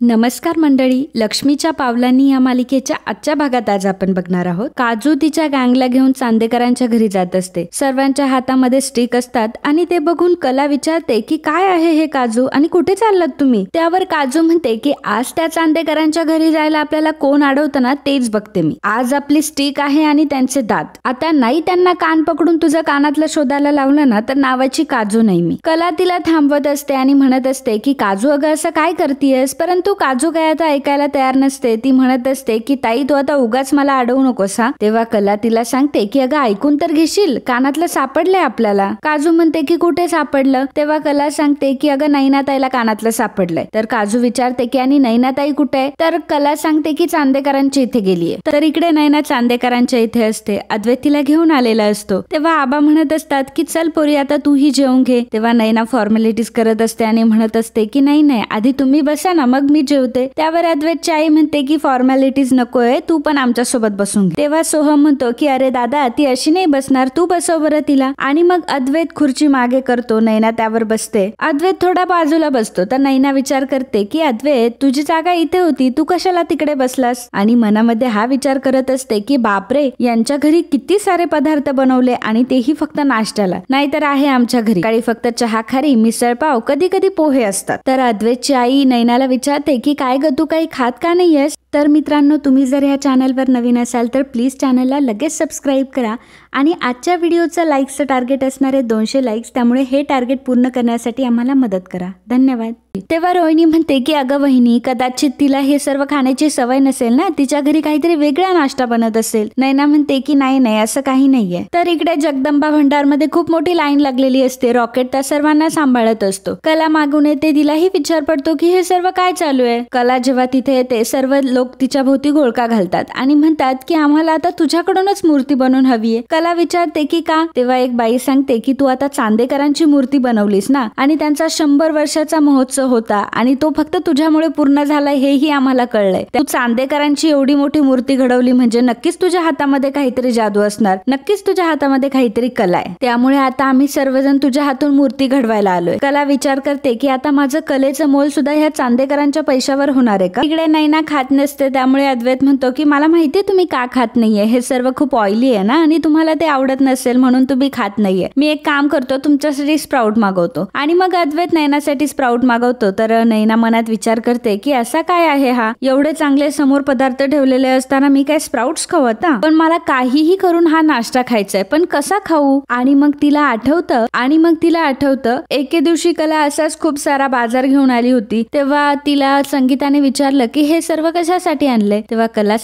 नमस्कार मंडळी, लक्ष्मीच्या पावलांनी या मालिकेच्या आजच्या भागात आज आपण बघणार आहोत. काजू तिच्या गँगला घेऊन चांदेकरांच्या घरी जात असते. सर्वांच्या हातामध्ये स्टिक असतात आणि ते बघून कला विचारते की काय आहे हे काजू आणि कुठे चाललात तुम्ही. त्यावर काजू म्हणते की आज त्या चांदेकरांच्या घरी जायला आपल्याला कोण अडवतं ना तेच बघते मी. आज आपली स्टिक आहे आणि त्यांचे दात. आता नाही त्यांना कान पकडून तुझं कानातलं शोधायला लावलं ना तर नावाची काजू नाही मी. कला तिला थांबवत असते आणि म्हणत असते की काजू अगं असं काय करतीयस. परंतु काजू काय आता ऐकायला तयार नसते. ती म्हणत असते की ताई तू आता उगाच मला अडवू नकोस हा. तेव्हा कला तिला सांगते की अगं ऐकून तर घेशील, कानातलं सापडलंय आपल्याला. काजू म्हणते की कुठे सापडलं. तेव्हा कला सांगते की अगं नैनाताईला कानातलं सापडलंय. तर काजू विचारते की आणि नैनाताई कुठे आहे. तर कला सांगते की चांदेकरांच्या इथे गेलीये. तर इकडे नैना चांदेकरांच्या इथे असते. अद्वैत तिला घेऊन आलेला असतो. तेव्हा आबा म्हणत असतात की चल पोरी आता तूही जेवून घे. तेव्हा नैना फॉर्मॅलिटीज करत असते आणि म्हणत असते की नाही आधी तुम्ही बसा ना मग मी जेवते. त्यावर अद्वैतची आई म्हणते की फॉर्मॅलिटीज नकोय, तू पण आमच्या सोबत बसून घे. तेव्हा सोहम म्हणतो की अरे दादा ती अशी नाही बसणार, तू बसव बरं तिला. आणि मग अद्वैत खुर्ची मागे करतो. नैना त्यावर बसते. अद्वैत थोडा बाजूला बसतो. तर नैना विचार करते की अद्वैत तुझी जागा इथे होती, तू कशाला तिकडे बसलास. आणि मनामध्ये हा विचार करत असते की बापरे यांच्या घरी किती सारे पदार्थ बनवले आणि तेही फक्त नाश्त्याला. नाहीतर आहे आमच्या घरी काही फक्त चहा खारी, मिसळ पाव, कधी कधी पोहे असतात. तर अद्वैतची आई नैनाला विचारते की काय ग तू काही खात का नाहीयेस. तर मित्रांनो तुम्ही जर ह्या चॅनलवर नवीन असाल तर प्लीज चॅनलला लगेच सबस्क्राईब करा आणि आजच्या व्हिडिओचं लाईक्सचं टार्गेट असणारे 200 लाईक्स, त्यामुळे हे टार्गेट पूर्ण करण्यासाठी आम्हाला मदत करा. धन्यवाद. तेव्हा रोहिणी म्हणते की अगं वहिनी कदाचित तिला हे सर्व खाण्याची सवय नसेल ना, तिच्या घरी काहीतरी वेगळा नाश्ता बनत असेल. नैना म्हणते की नाही असं काही नाहीये. तर इकडे जगदंबा भंडारमध्ये खूप मोठी लाईन लागलेली असते. रॉकेट त्या सर्वांना सांभाळत असतो. कला मागून येते. तिलाही विचार पडतो की हे सर्व काय चालू आहे. कला जेव्हा तिथे येते सर्व लोक तिच्या भोवती घोळका घालतात आणि म्हणतात की आम्हाला आता तुझ्याकडूनच मूर्ती बनवून हवीये. कला विचारते की का. तेव्हा एक बाई सांगते की तू आता चांदेकरांची मूर्ती बनवलीस ना आणि त्यांचा 100 वर्षाचा महोत्सव होता आणि तो फक्त तुझ्यामुळे पूर्ण झालाय हेही आम्हाला कळलंय. तू चांदेकरांची एवढी मोठी मूर्ती घडवली म्हणजे नक्कीच तुझ्या हातामध्ये काहीतरी जादू असणार, नक्कीच तुझ्या हातामध्ये काहीतरी कला आहे. त्यामुळे आता आम्ही सर्वजण तुझ्या हातून मूर्ती घडवायला आलोय. कला विचार करते की आता माझं कलेचं मोल सुद्धा ह्या चांदेकरांच्या पैशावर होणार आहे का. इकडे नैना खात नसते. त्यामुळे अद्वैत म्हणतो की मला माहितीये तुम्ही का खात नाहीये, हे सर्व खूप ऑइली आहे ना आणि तुम्हाला ते आवडत नसेल म्हणून तुम्ही खात नाहीये. मी एक काम करतो तुमच्यासाठी स्प्राउट मागवतो. आणि मग अद्वैत नैनासाठी स्प्राउट मागवतो. तर नैना मनात विचार करते की असा काय आहे हा, एवढे चांगले समोर पदार्थ ठेवलेले असताना मी काय स्प्राउट्स खाऊ आता. पण मला काहीही करून हा नाश्ता खायचाय, पण कसा खाऊ. आणि मग तिला आठवतं एके दिवशी कला असाच खूप सारा बाजार घेऊन आली होती. तेव्हा तिला संगीताने विचारलं की हे सर्व कशासाठी आणले. तेव्हा कला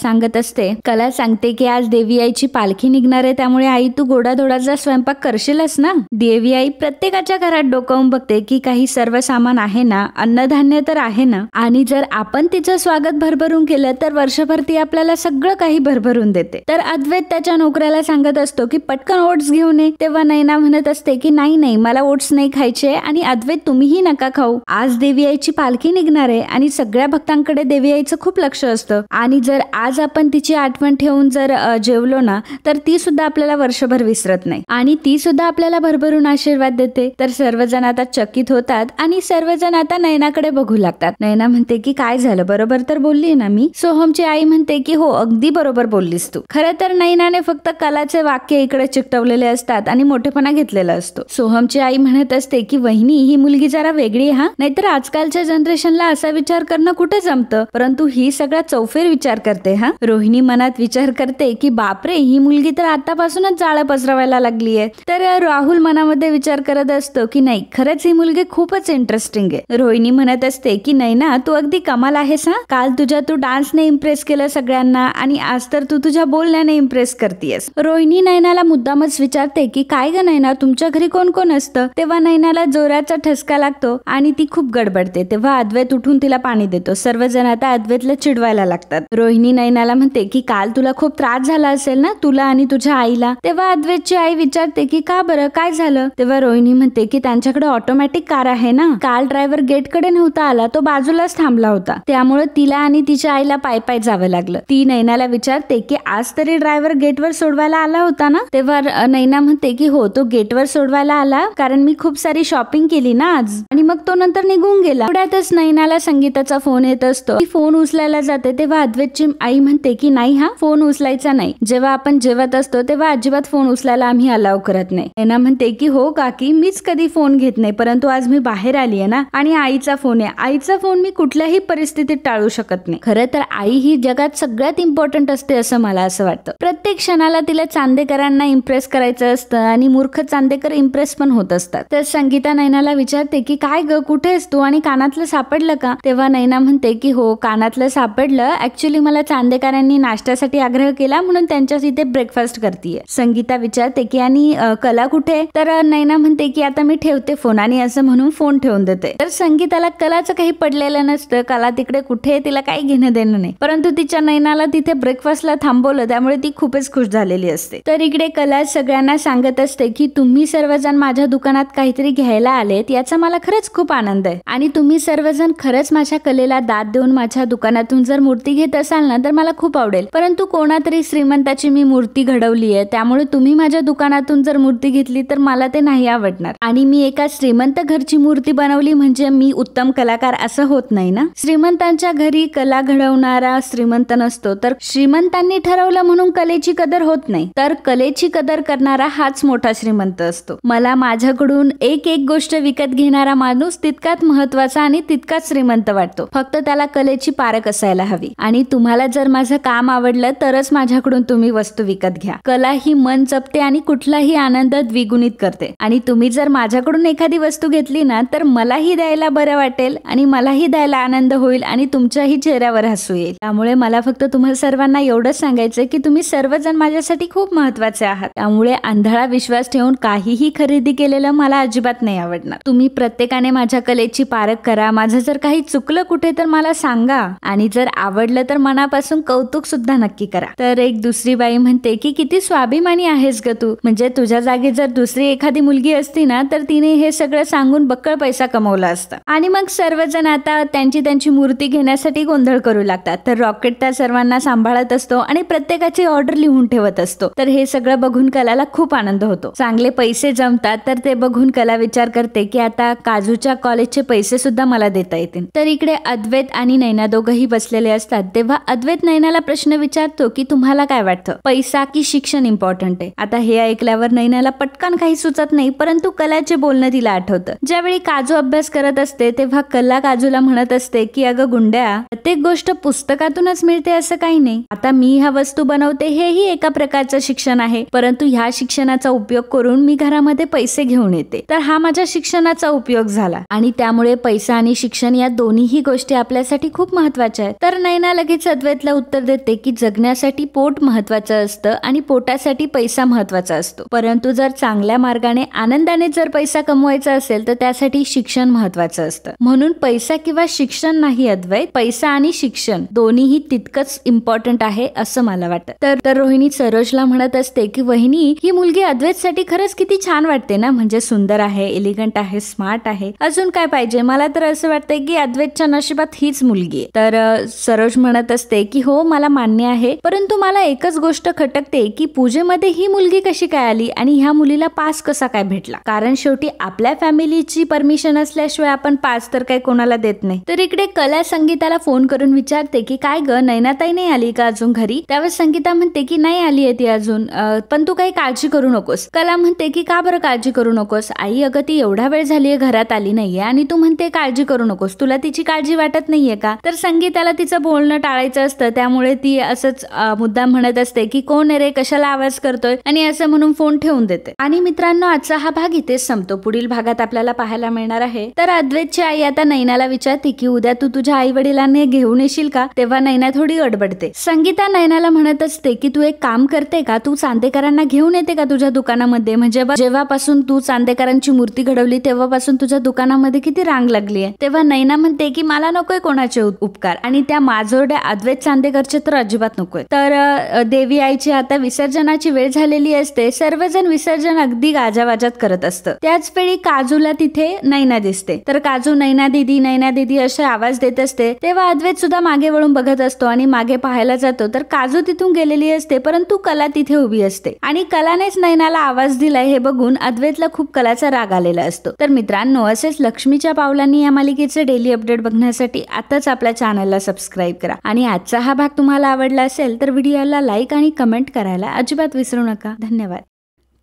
सांगते की आज देवी आईची पालखी निघणार आहे, त्यामुळे आई तू गोडाधोडाचा स्वयंपाक करशीलच ना. देवी आई प्रत्येकाच्या घरात डोकावून बघते की काही सर्व सामान आहे ना, अन्नधान्य तर आहे ना, आणि जर आपण तिचं स्वागत भरभरून केलं तर वर्षभर ती आपल्याला सगळं काही भरभरून देते. तर अद्वैत त्याच्या नोकऱ्याला सांगत असतो की पटकन ओट्स घेऊन ये. तेव्हा नैना म्हणत असते की नाही मला ओट्स नाही खायचे आणि अद्वैत तुम्हीही नका खाऊ. आज देवी आईची पालखी निघणार आहे आणि सगळ्या भक्तांकडे देवी आईचं खूप लक्ष असतं आणि जर आज आपण तिची आठवण ठेवून जर जेवलो ना तर ती सुद्धा आपल्याला वर्षभर विसरत नाही आणि ती सुद्धा आपल्याला भरभरून आशीर्वाद देते. तर सर्वजण आता चकित होतात आणि सर्वजण आता नैनाकडे बघू लागतात. नैना म्हणते की काय झालं, बरोबर तर बोलली ना मी. सोहमची आई म्हणते की हो अगदी बरोबर बोललीस तू. खरं तर नैनाने फक्त कलाचे वाक्य इकडे चिकटवलेले असतात आणि मोठेपणा घेतलेला असतो. सोहमची आई म्हणत असते की वहिनी ही मुलगी जरा वेगळी हा, नाहीतर आजकालच्या जनरेशनला असा विचार करणं कुठे जमतं, परंतु ही सगळा चौफेर विचार करते हा. रोहिणी मनात विचार करते की बापरे ही मुलगी तर आतापासूनच जाळं पसरवायला लागलीये. तर राहुल मनामध्ये विचार करत असतो की नाही खरंच ही मुलगी खूपच इंटरेस्टिंग आहे. रोहिणी म्हणत असते की नैना तू अगदी कमाल आहेस हा. काल तू डान्सने इम्प्रेस केलं सगळ्यांना आणि आज तर तू तुझ्या बोलण्याने इम्प्रेस करतेस. रोहिणी नैनाला मुद्दामच विचारते की काय ग नैना तुमच्या घरी कोण कोण असतं. तेव्हा नैनाला जोराचा ठसका लागतो आणि ती खूप गडबडते. तेव्हा अद्वैत उठून तिला पाणी देतो. सर्वजण आता अद्वैतला चिडवायला लागतात. रोहिणी नैनाला म्हणते की काल तुला खूप त्रास झाला असेल ना, तुला आणि तुझ्या आईला आईला, तेव्हा अद्वैतची आई विचारते की का बरं, काय झालं? तेव्हा रोहिणी म्हणते की त्यांच्याकडे ऑटोमॅटिक कार आहे ना, काल ड्रायव्हर गेटकडे नव्हता आला, तो बाजूलाच थांबला होता, त्यामुळे तिला आणि तिच्या आईला पाय पाय जावं लागलं. ती नैनाला विचारते की आज तरी ड्रायव्हर गेटवर सोडवायला आला होता ना? तेव्हा नैना म्हणते की हो, तो गेटवर सोडवायला आला कारण मी खूप सारी शॉपिंग केली ना आज, आणि मग तो नंतर निघून गेला. थोड्यातच नैनाला संगीताचा फोन येत असतो. ती फोन उचलायला जाते तेव्हा अद्वैतची आई म्हणते की नाही, हा फोन उचलायचा नाही, जेव्हा आपण जेवत असतो तेव्हा अजिबात फोन उचलायला आम्ही अलाव करत नाही. नैना म्हणते की हो काकी, मीच कधी फोन घेत नाही, परंतु आज मी बाहेर आली आहे ना आणि आईचा फोन आहे, आईचा फोन मी कुठल्याही परिस्थितीत टाळू शकत नाही. खरं तर आई ही जगात सगळ्यात इम्पॉर्टंट असते असं मला असं वाटतं. प्रत्येक क्षणाला तिला चांदेकरांना इम्प्रेस करायचं असतं आणि मूर्ख चांदेकर इम्प्रेस पण होत असतात. तर संगीता नैनाला विचारते की काय ग, कुठे आहेस तू आणि कानातलं सापडलं का? तेव्हा नैना म्हणते की हो, कानातलं सापडलं, ऍक्च्युली मला चांदेकरांनी नाश्त्यासाठी आग्रह केला म्हणून त्यांच्याच इथे ब्रेकफास्ट करतीये. संगीता विचारते की आणि कला कुठे? तर नैना म्हणते की आता मी ठेवते फोन, आणि असं म्हणून फोन ठेवून देते. तर संगीताला कलाचं काही पडलेलं नसतं, कला तिकडे कुठे तिला काही घेणं देणं नाही, परंतु तिच्या नैनाला तिथे ब्रेकफास्टला थांबवलं त्यामुळे ती खूपच खुश झालेली असते. तर इकडे कला सगळ्यांना सांगत असते की तुम्ही सर्वजण माझ्या दुकानात काहीतरी घ्यायला आलेत, याचा मला खरंच खूप आनंद आहे, आणि तुम्ही सर्वजण खरंच माझ्या कलेला दाद देऊन माझ्या दुकानातून जर मूर्ती घेत असाल ना तर मला खूप आवडेल, परंतु कोणातरी श्रीमंताची मी मूर्ती घडवली आहे, त्यामुळे तुम्ही माझ्या दुकानातून जर मूर्ती घेतली तर मला ते नाही आवडणार, आणि मी एका श्रीमंत घरची मूर्ती बनवली म्हणजे मी उत्तम कलाकार असं होत नाही ना. श्रीमंतांच्या घरी कला घडवणारा श्रीमंत नसतो, तर श्रीमंतांनी ठरवलं म्हणून कलेची कदर होत नाही, तर कलेची कदर करणारा हाच मोठा श्रीमंत असतो. मला माझ्याकडून एक एक गोष्ट विकत घेणारा माणूस तितकाच महत्वाचा आणि तितकाच श्रीमंत वाटतो, फक्त त्याला कलेची पारख असायला हवी. आणि तुम्हाला जर माझं काम आवडलं तरच माझ्याकडून तुम्ही वस्तू विकत घ्या. कला ही मन जपते आणि कुठलाही आनंद द्विगुणित करते, आणि तुम्ही जर माझ्याकडून एखादी वस्तू घेतली ना तर मलाही द्यायला बरं वाटेल आणि मलाही द्यायला आनंद होईल आणि तुमच्याही चेहऱ्यावर हसू येईल. त्यामुळे मला फक्त तुम्हाला सर्वांना एवढंच सांगायचं की तुम्ही सर्वजण माझ्यासाठी खूप महत्वाचे आहात, त्यामुळे आंधळा विश्वास ठेवून काहीही खरेदी केलेलं मला अजिबात नाही आवडणार. तुम्ही प्रत्येकाने माझ्या कलेची पारख करा, माझं जर काही चुकलं कुठे तर मला सांगा, आणि जर आवडलं तर मनापासून कौतुक सुद्धा नक्की करा. तर एक दुसरी बाई म्हणते की किती स्वाभिमानी आहेस ग तू, म्हणजे तुझ्या जागी जर दुसरी एखादी मुलगी असती ना तर तिने हे सगळं सांगून बक्कळ पैसा कमवला असता. आणि मग सर्वजण आता त्यांची मूर्ती घेण्यासाठी गोंधळ करू लागतात. तर रॉकेट त्या सर्वांना सांभाळत असतो आणि प्रत्येकाची ऑर्डर लिहून ठेवत असतो. तर हे सगळं बघून कलाला खूप आनंद होतो, चांगले पैसे जमतात. तर ते बघून कला विचार करते की आता काजूच्या कॉलेजचे पैसे सुद्धा मला देता येतील. तर इकडे अद्वैत आणि नैना दोघंही बसलेले असतात. तेव्हा अद्वैत नैनाला प्रश्न विचारतो की तुम्हाला काय वाटतं, पैसा की शिक्षण इम्पॉर्टंट आहे? आता हे ऐकल्यावर नैनाला पटकन काही सुचत नाही, परंतु कलाचे बोलणं तिला आठवतं. ज्यावेळी काजू अभ्यास करत असते तेव्हा कला काजूला म्हणत असते की अगं गुंड्या, प्रत्येक गोष्ट पुस्तकातूनच मिळते असं काही नाही. आता मी ह्या वस्तू बनवते हेही एका प्रकारचं शिक्षण आहे, परंतु ह्या शिक्षणाचा उपयोग करून मी घरामध्ये पैसे घेऊन येते, तर हा माझ्या शिक्षणाचा उपयोग झाला, आणि त्यामुळे पैसा आणि शिक्षण या दोन्हीही गोष्टी आपल्यासाठी खूप महत्वाच्या आहेत. तर नैना लगेच अद्वैतला उत्तर देते की जगण्यासाठी पोट महत्वाचं असतं आणि पोटासाठी पैसा महत्वाचा असतो, परंतु जर चांगल्या मार्गाने आनंदाने जर पैसा कमवायचा असेल तर त्यासाठी शिक्षण महत्वाचं असतं. म्हणून पैसा किंवा शिक्षण नाही अद्वैत, पैसा आणि शिक्षण दोन्हीही तितकंच इम्पॉर्टंट आहे असं मला वाटतं. तर रोहिणी सरोजला म्हणत असते की वहिनी, ही मुलगी अद्वैतसाठी खरंच किती छान वाटते ना, म्हणजे सुंदर आहे, एलिगंट आहे, स्मार्ट आहे, अजून काय पाहिजे? मला तर असं वाटतंय की अद्वैतच्या नशिबात हीच मुलगी आहे. तर सरोज म्हणत असते की हो मला मान्य आहे, परंतु मला एकच गोष्ट खटकते की पूजेमध्ये ही मुलगी कशी काय आली आणि ह्या मुलीला पास कसा काय भेटला, कारण शेवटी आपल्या फॅमिलीची परमिशन असल्याशिवाय आपण पास तर काही कोणाला देत नाही. तर इकडे कला संगीताला फोन करून विचारते की काय ग, नैनाताई नाही आली का अजून घरी? त्यावेळेस संगीता म्हणते की नाही आली आहे ती अजून, पण तू काही काळजी करू नकोस. कला म्हणते की का बरं काळजी करू नकोस आई, अगं ती एवढा वेळ झालीये घरात आली नाहीये आणि तू म्हणते काळजी करू नकोस, तुला तिची काळजी वाटत नाहीये का? तर संगीताला तिचं बोलणं टाळायचं असतं, त्यामुळे ती असंच मुद्दाम म्हणत असते की कोण रे, कशाला आवाज करतोय, आणि असं म्हणून फोन ठेवून देते. आणि मित्रांनो, आजचा हा भाग इथेच संपतो. पुढील भागात आपल्याला पाहायला मिळणार आहे. तर अद्वैतची आई आता नैनाला विचारते की उद्या तू तुझ्या आई वडिलांना घेऊन येशील का? तेव्हा नैना थोडी अडबडते. संगीता नैनाला म्हणत असते की तू एक काम करते का, तू चांदेकरांना घेऊन येते का तुझ्या दुकानामध्ये, म्हणजे जेव्हापासून तू चांदेकरांची मूर्ती घडवली तेव्हापासून तुझ्या दुकानामध्ये किती रांग लागली आहे. तेव्हा नैना म्हणते की मला नकोय कोणाचे उपकार, आणि त्या माजोरड्या अद्वैत चांदेकरचे तर अजिबात नकोय. तर देवी आईची आता विसर्जन विसर्जनाची वेळ झालेली असते. सर्वजण विसर्जन अगदी गाजावाजात करत असतं. त्याच वेळी काजूला तिथे नैना दिसते. तर काजू नैना दीदी असे आवाज देत असते. तेव्हा अद्वैत सुद्धा मागे वळून बघत असतो आणि मागे पाहायला जातो तर काजू तिथून गेलेली असते, परंतु कला तिथे उभी असते आणि कलानेच नैनाला आवाज दिलाय हे बघून अद्वैतला खूप कलाचा राग आलेला असतो. तर मित्रांनो, असेच लक्ष्मीच्या पावलांनी या मालिकेचे डेली अपडेट बघण्यासाठी आताच आपल्या चॅनलला सबस्क्राईब करा आणि आजचा हा भाग तुम्हाला आवडला असेल तर व्हिडिओला लाईक आणि कमेंट करायला अजिबात विसरू नका. धन्यवाद.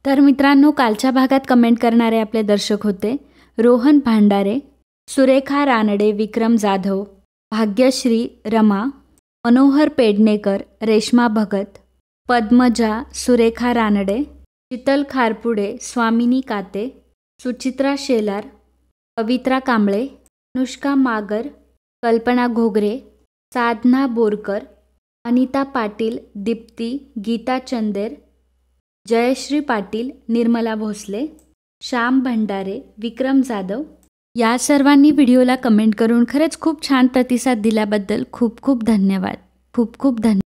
तर मित्रांनो, कालच्या भागात कमेंट करणारे आपले दर्शक होते रोहन भांडारे, सुरेखा रानडे, विक्रम जाधव, भाग्यश्री, रमा, मनोहर पेडणेकर, रेश्मा भगत, पद्मजा, सुरेखा रानडे, शीतल खारपुडे, स्वामिनी काते, सुचित्रा शेलार, पवित्रा कांबळे, अनुष्का मागर, कल्पना घोगरे, साधना बोरकर, अनिता पाटील, दीप्ती, गीता चंदेर, जयश्री पाटील, निर्मला भोसले, श्याम भंडारे, विक्रम जाधव या सर्वांनी व्हिडिओला कमेंट करून खरंच खूप छान प्रतिसाद दिल्याबद्दल खूप खूप धन्यवाद. खूप खूप धन्यवाद.